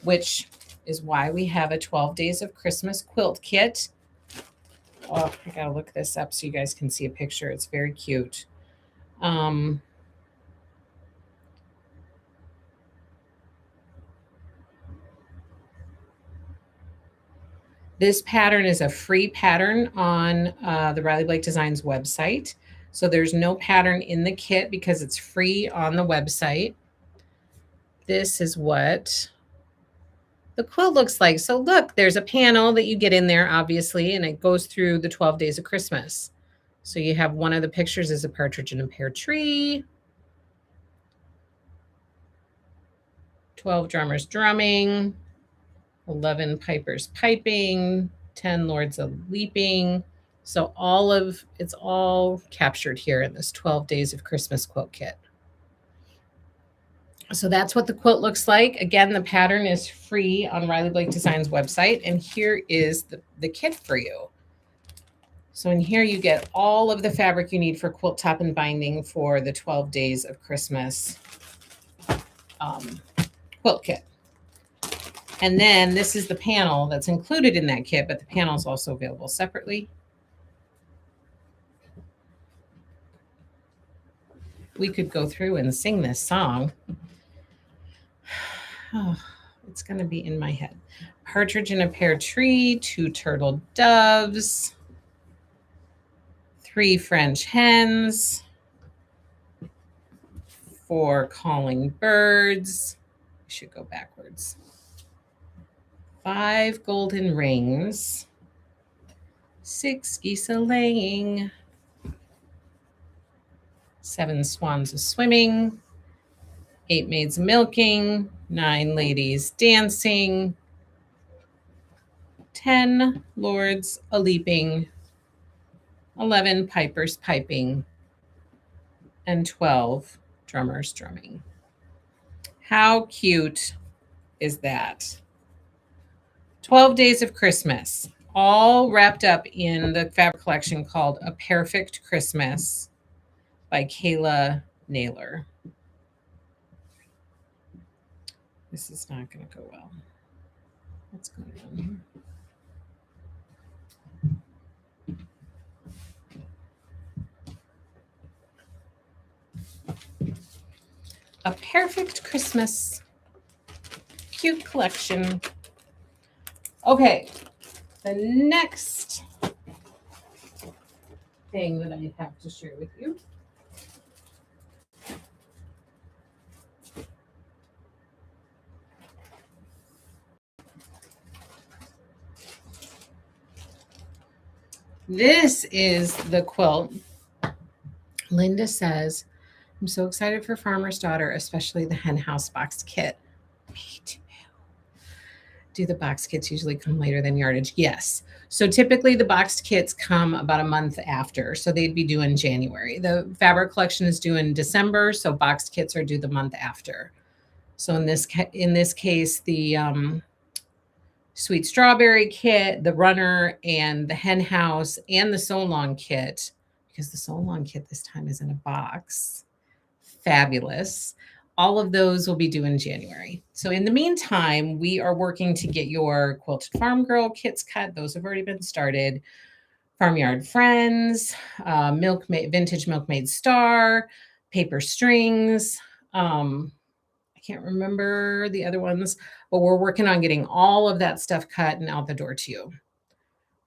which is why we have a 12 days of Christmas quilt kit. Oh, I gotta look this up so you guys can see a picture. It's very cute. This pattern is a free pattern on the Riley Blake Designs website. So there's no pattern in the kit because it's free on the website. This is what the quilt looks like. So look, there's a panel that you get in there, obviously, and it goes through the 12 days of Christmas. So you have one of the pictures is a partridge in a pear tree, 12 drummers drumming, 11 pipers piping, 10 lords of leaping. So it's all captured here in this 12 days of Christmas quilt kit. So that's what the quilt looks like. Again, the pattern is free on Riley Blake Designs website. And here is the kit for you. So in here you get all of the fabric you need for quilt top and binding for the 12 days of Christmas quilt kit. And then this is the panel that's included in that kit, but the panel is also available separately. We could go through and sing this song. Oh, it's going to be in my head. Partridge in a pear tree, 2 turtle doves, 3 French hens, 4 calling birds. I should go backwards. 5 golden rings, 6 geese a-laying, 7 swans a-swimming, 8 maids milking, 9 ladies dancing, 10 lords a-leaping, 11 pipers piping, and 12 drummers drumming. How cute is that? 12 days of Christmas, all wrapped up in the fabric collection called A Perfect Christmas by Kayla Naylor. This is not going to go well. What's going on here? A Perfect Christmas. Cute collection. Okay, the next thing that I have to share with you this is the quilt. Linda says, I'm so excited for Farmer's Daughter, especially the hen house boxed kit. Me too. Do the box kits usually come later than yardage? Yes. So typically the boxed kits come about a month after. So they'd be due in January. The fabric collection is due in December. So boxed kits are due the month after. So in this case, the sweet strawberry kit, the runner, and the hen house, and the sew along kit, because the sew along kit this time is in a box. Fabulous. All of those will be due in January. So in the meantime, we are working to get your Quilted Farm Girl kits cut. Those have already been started. Farmyard Friends, Vintage Milkmaid Star, Paper Strings. I can't remember the other ones, but we're working on getting all of that stuff cut and out the door to you.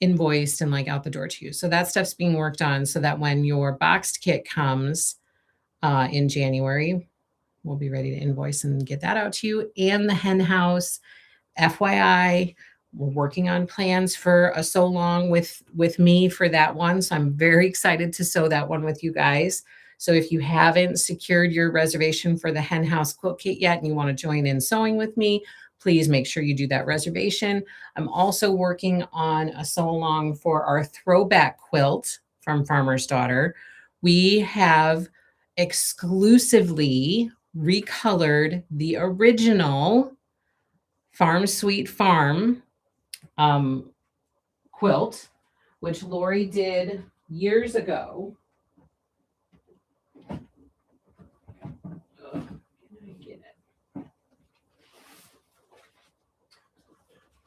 Invoiced and like out the door to you. So that stuff's being worked on so that when your boxed kit comes in January, we'll be ready to invoice and get that out to you. And the hen house, FYI, We're working on plans for a sew along with me for that one. So I'm very excited to sew that one with you guys. So if you haven't secured your reservation for the Hen House Quilt Kit yet and you want to join in sewing with me, please make sure you do that reservation. I'm also working on a sew along for our throwback quilt from Farmer's Daughter. We have exclusively recolored the original Farm Sweet Farm quilt, which Lori did years ago.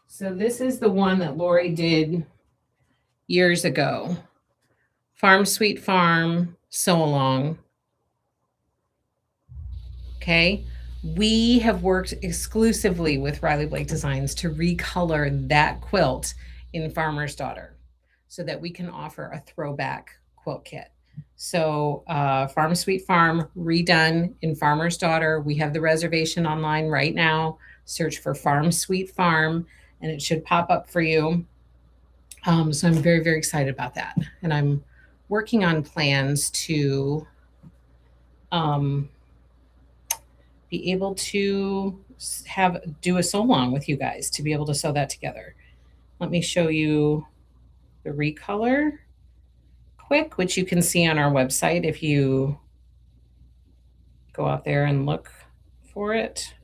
So this is the one that Lori did years ago. Farm Sweet Farm sew along. Okay. We have worked exclusively with Riley Blake Designs to recolor that quilt in Farmer's Daughter so that we can offer a throwback quilt kit. So Farm Sweet Farm redone in Farmer's Daughter. We have the reservation online right now. Search for Farm Sweet Farm and it should pop up for you. So I'm very, very excited about that. And I'm working on plans to be able to do a sew along with you guys to be able to sew that together. Let me show you the recolor quick, which you can see on our website if you go out there and look for it.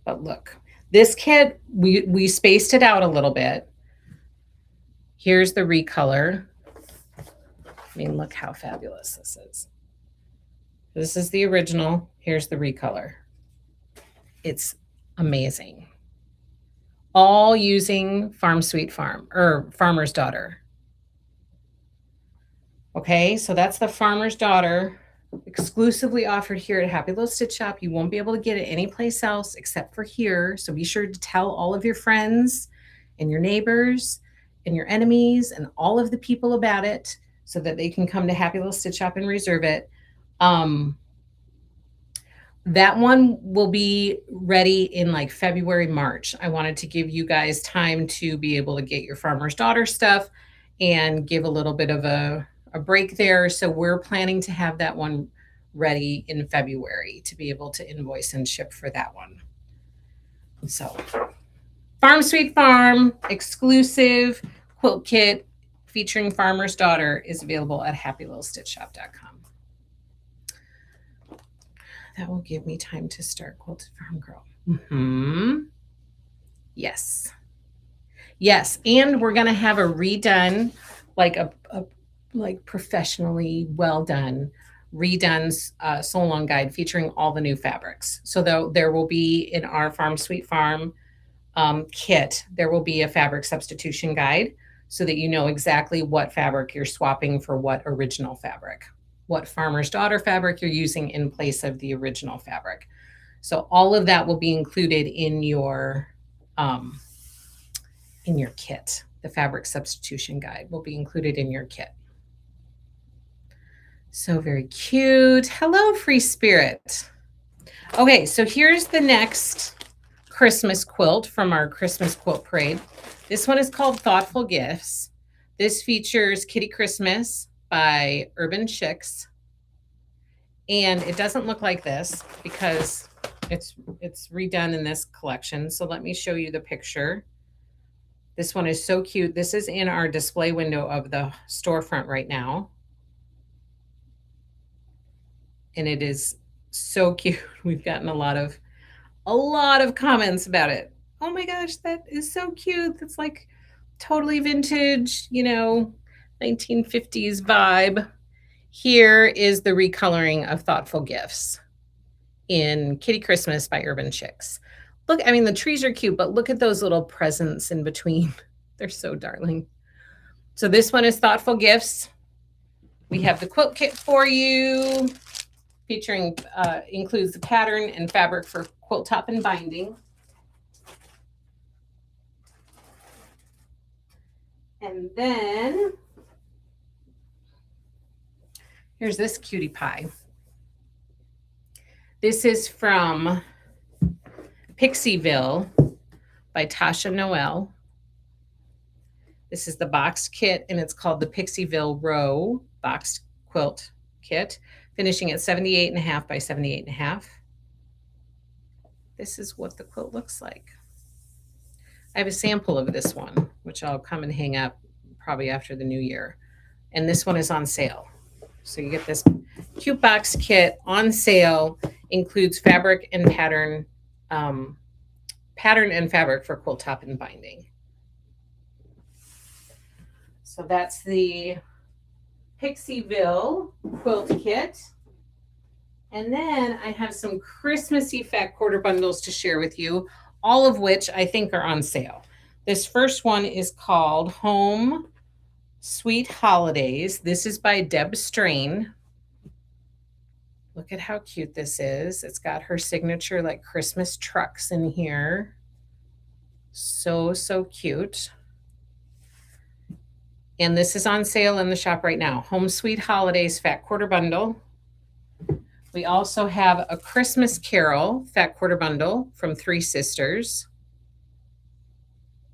But look, this kit, we spaced it out a little bit. Here's the recolor. I mean, look how fabulous this is. This is the original. Here's the recolor. It's amazing. All using Farm Sweet Farm or Farmer's Daughter. Okay, so that's the Farmer's Daughter exclusively offered here at Happy Little Stitch Shop. You won't be able to get it anyplace else except for here. So be sure to tell all of your friends and your neighbors and your enemies and all of the people about it so that they can come to Happy Little Stitch Shop and reserve it. That one will be ready in like February, March. I wanted to give you guys time to be able to get your Farmer's Daughter stuff and give a little bit of a break there. So we're planning to have that one ready in February to be able to invoice and ship for that one. So Farm Sweet Farm exclusive quilt kit featuring Farmer's Daughter is available at happylittlestitchshop.com. That will give me time to start Quilted Farm Girl. Yes. Yes. And we're going to have a redone, like a professionally well done, redone sew along guide featuring all the new fabrics. So there will be in our Farm Sweet Farm kit, there will be a fabric substitution guide so that you know exactly what fabric you're swapping for what original fabric, what Farmer's Daughter fabric you're using in place of the original fabric. So all of that will be included in your kit. The fabric substitution guide will be included in your kit. So very cute. Hello, Free Spirit. Okay, so here's the next Christmas quilt from our Christmas quilt parade. This one is called Thoughtful Gifts. This features Kitty Christmas by Urban Chicks. And it doesn't look like this because it's redone in this collection. So let me show you the picture. This one is so cute. This is in our display window of the storefront right now. And it is so cute. We've gotten a lot of comments about it. Oh my gosh, that is so cute. That's like totally vintage, 1950s vibe. Here is the recoloring of Thoughtful Gifts in Kitty Christmas by Urban Chicks. Look, I mean, the trees are cute, but look at those little presents in between. They're so darling. So this one is Thoughtful Gifts. We have the quilt kit for you. Featuring includes the pattern and fabric for quilt top and binding. And then here's this cutie pie. This is from Pixieville by Tasha Noel. This is the boxed kit, and it's called the Pixieville Row Boxed Quilt Kit, finishing at 78.5 by 78.5. This is what the quilt looks like. I have a sample of this one, which I'll come and hang up probably after the new year. And this one is on sale. So you get this cute box kit on sale, includes fabric and pattern and fabric for quilt top and binding. So that's the Pixieville quilt kit. And then I have some Christmassy fat quarter bundles to share with you, all of which I think are on sale. This first one is called Home Sweet Holidays. This is by Deb Strain. Look at how cute this is. It's got her signature like Christmas trucks in here. So, so cute. And this is on sale in the shop right now. Home Sweet Holidays Fat Quarter Bundle. We also have a Christmas Carol Fat Quarter Bundle from Three Sisters.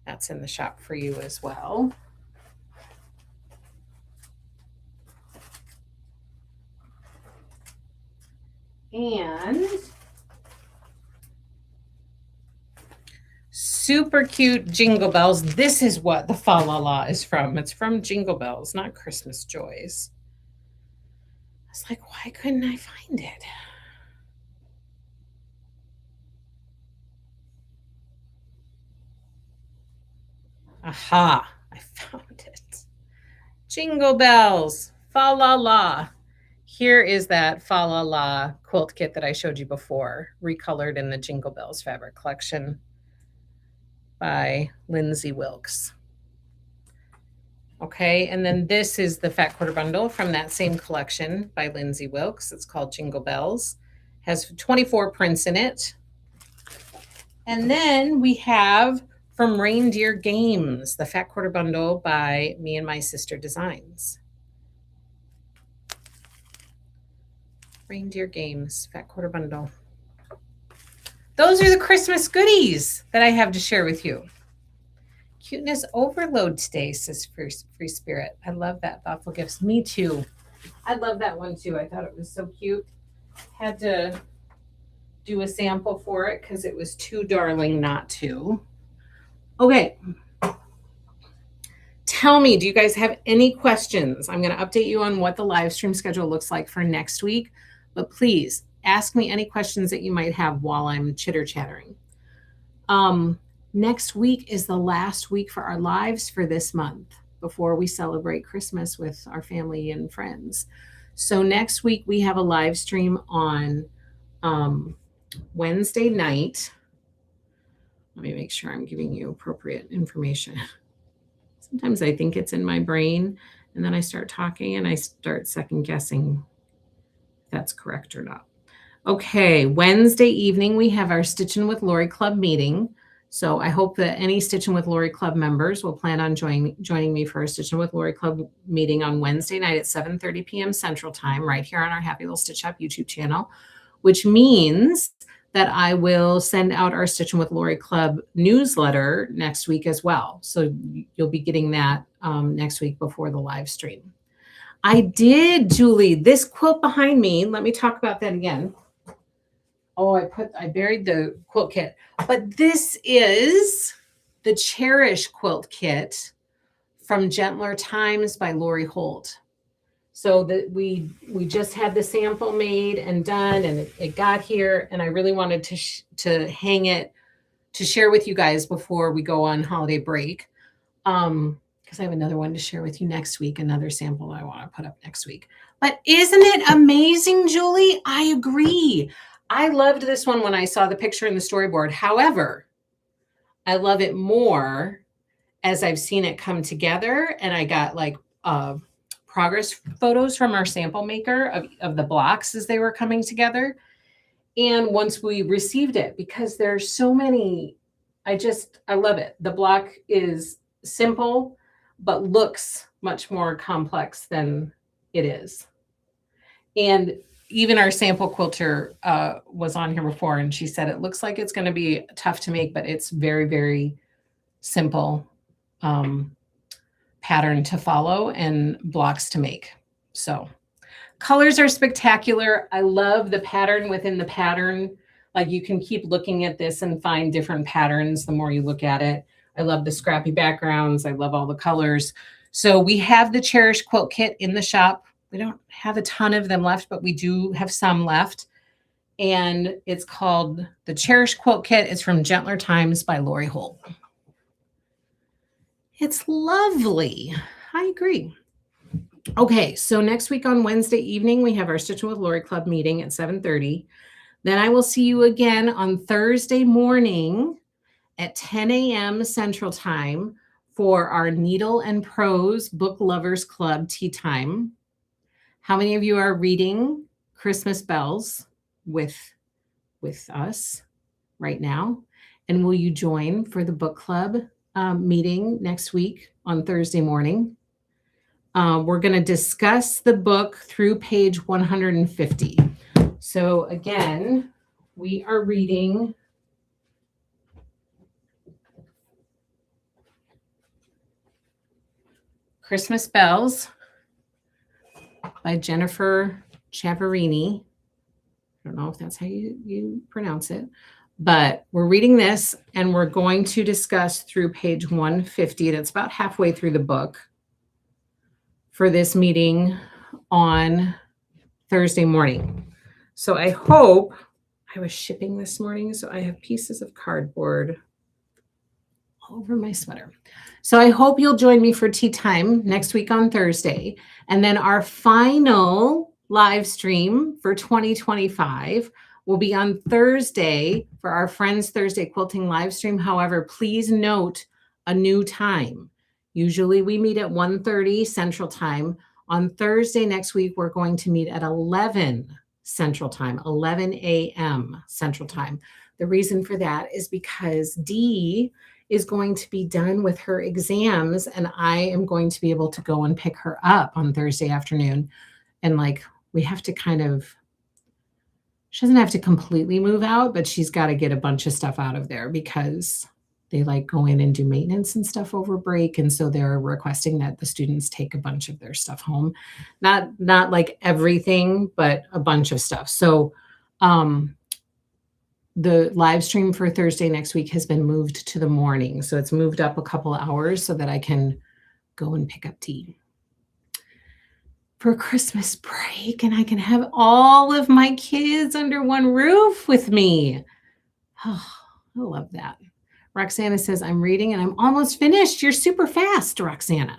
That's in the shop for you as well. And super cute Jingle Bells. This is what the Fa La La is from. It's from Jingle Bells, not Christmas Joys. I was like, why couldn't I find it? Aha, I found it. Jingle Bells, Fa La La. Here is that Fa La La quilt kit that I showed you before, recolored in the Jingle Bells fabric collection by Lindsay Wilkes. Okay, and then this is the Fat Quarter Bundle from that same collection by Lindsay Wilkes. It's called Jingle Bells. Has 24 prints in it. And then we have from Reindeer Games, the Fat Quarter Bundle by Me and My Sister Designs. Reindeer Games, Fat Quarter Bundle. Those are the Christmas goodies that I have to share with you. Cuteness overload today, says Free Spirit. I love that. Thoughtful gifts. Me too. I love that one too. I thought it was so cute. Had to do a sample for it because it was too darling not to. Okay. Tell me, do you guys have any questions? I'm going to update you on what the live stream schedule looks like for next week, but please ask me any questions that you might have while I'm chitter-chattering. Next week is the last week for our lives for this month before we celebrate Christmas with our family and friends. So next week we have a live stream on Wednesday night. Let me make sure I'm giving you appropriate information. Sometimes I think it's in my brain and then I start talking and I start second guessing if that's correct or not. Okay, Wednesday evening we have our Stitchin' with Lori Club meeting. So I hope that any Stitchin' with Lori Club members will plan on joining me for a Stitchin' with Lori Club meeting on Wednesday night at 7:30 p.m. Central Time, right here on our Happy Little Stitch Shop YouTube channel, which means that I will send out our Stitchin' with Lori Club newsletter next week as well. So you'll be getting that next week before the live stream. I did, Julie, this quilt behind me. Let me talk about that again. Oh, I buried the quilt kit, but this is the Cherish quilt kit from Gentler Times by Lori Holt. So that we just had the sample made and done, and it got here, and I really wanted to hang it to share with you guys before we go on holiday break, because I have another one to share with you next week, another sample I want to put up next week. But isn't it amazing, Julie? I agree. I loved this one when I saw the picture in the storyboard. However, I love it more as I've seen it come together, and I got like progress photos from our sample maker of the blocks as they were coming together. And once we received it, because there's so many, I love it. The block is simple, but looks much more complex than it is. And even our sample quilter was on here before, and she said it looks like it's going to be tough to make, but it's very, very simple pattern to follow and blocks to make. So colors are spectacular. I love the pattern within the pattern. Like you can keep looking at this and find different patterns the more you look at it. I love the scrappy backgrounds. I love all the colors. So we have the Cherish quilt kit in the shop. We don't have a ton of them left, but we do have some left. And it's called the Cherish quilt kit. It's from Gentler Times by Lori Holt. It's lovely. I agree. Okay, so next week on Wednesday evening, we have our Stitching with Lori Club meeting at 7:30. Then I will see you again on Thursday morning at 10 a.m. Central Time for our Needle and Prose Book Lovers Club tea time. How many of you are reading Christmas Bells with us right now? And will you join for the book club meeting next week on Thursday morning? We're going to discuss the book through page 150. So again, we are reading Christmas Bells by Jennifer Chiaverini. I don't know if that's how you pronounce it, but we're reading this and we're going to discuss through page 150. That's about halfway through the book for this meeting on Thursday morning. So I hope, I was shipping this morning, so I have pieces of cardboard all over my sweater. So I hope you'll join me for tea time next week on Thursday. And then our final live stream for 2025 will be on Thursday for our Friends Thursday Quilting live stream. However, please note a new time. Usually we meet at 1:30 Central Time. On Thursday next week, we're going to meet at 11 Central Time, 11 a.m. Central Time. The reason for that is because Dee is going to be done with her exams, and I am going to be able to go and pick her up on Thursday afternoon. And like, we have to kind of, she doesn't have to completely move out, but she's got to get a bunch of stuff out of there because they like go in and do maintenance and stuff over break. And so they're requesting that the students take a bunch of their stuff home. Not like everything, but a bunch of stuff. So the live stream for Thursday next week has been moved to the morning. So it's moved up a couple of hours so that I can go and pick up tea for Christmas break. And I can have all of my kids under one roof with me. Oh, I love that. Roxana says, I'm reading and I'm almost finished. You're super fast, Roxana.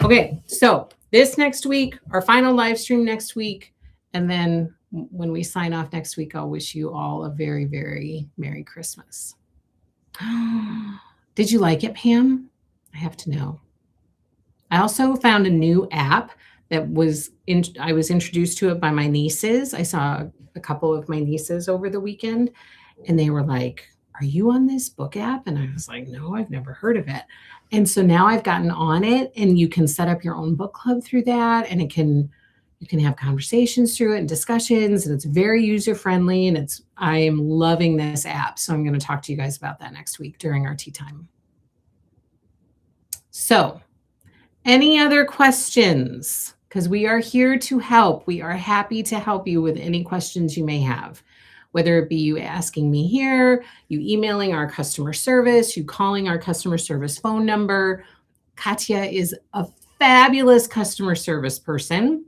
Okay, so this next week, our final live stream next week. And then when we sign off next week, I'll wish you all a very, very Merry Christmas. Did you like it, Pam? I have to know. I also found a new app that I was introduced to it by my nieces. I saw a couple of my nieces over the weekend, and they were like, are you on this book app? And I was like, no, I've never heard of it. And so now I've gotten on it, and you can set up your own book club through that. And you can have conversations through it and discussions, and it's very user-friendly, and I am loving this app. So I'm going to talk to you guys about that next week during our tea time. So any other questions? Because we are here to help. We are happy to help you with any questions you may have. Whether it be you asking me here, you emailing our customer service, you calling our customer service phone number. Katya is a fabulous customer service person.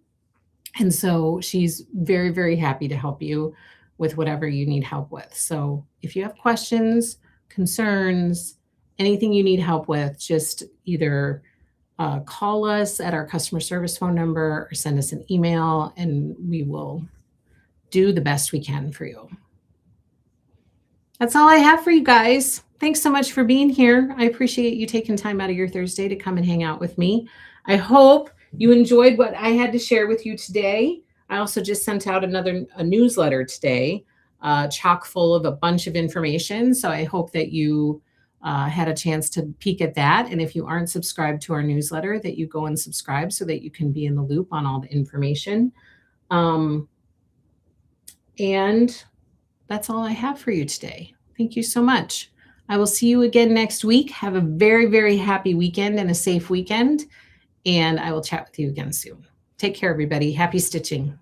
And so she's very, very happy to help you with whatever you need help with. So if you have questions, concerns, anything you need help with, just either call us at our customer service phone number or send us an email, and we will do the best we can for you. That's all I have for you guys. Thanks so much for being here. I appreciate you taking time out of your Thursday to come and hang out with me. I hope you enjoyed what I had to share with you today. I also just sent out a newsletter today, chock full of a bunch of information. So I hope that you had a chance to peek at that. And if you aren't subscribed to our newsletter, that you go and subscribe so that you can be in the loop on all the information. And that's all I have for you today. Thank you so much. I will see you again next week. Have a very, very happy weekend and a safe weekend. And I will chat with you again soon. Take care, everybody. Happy stitching.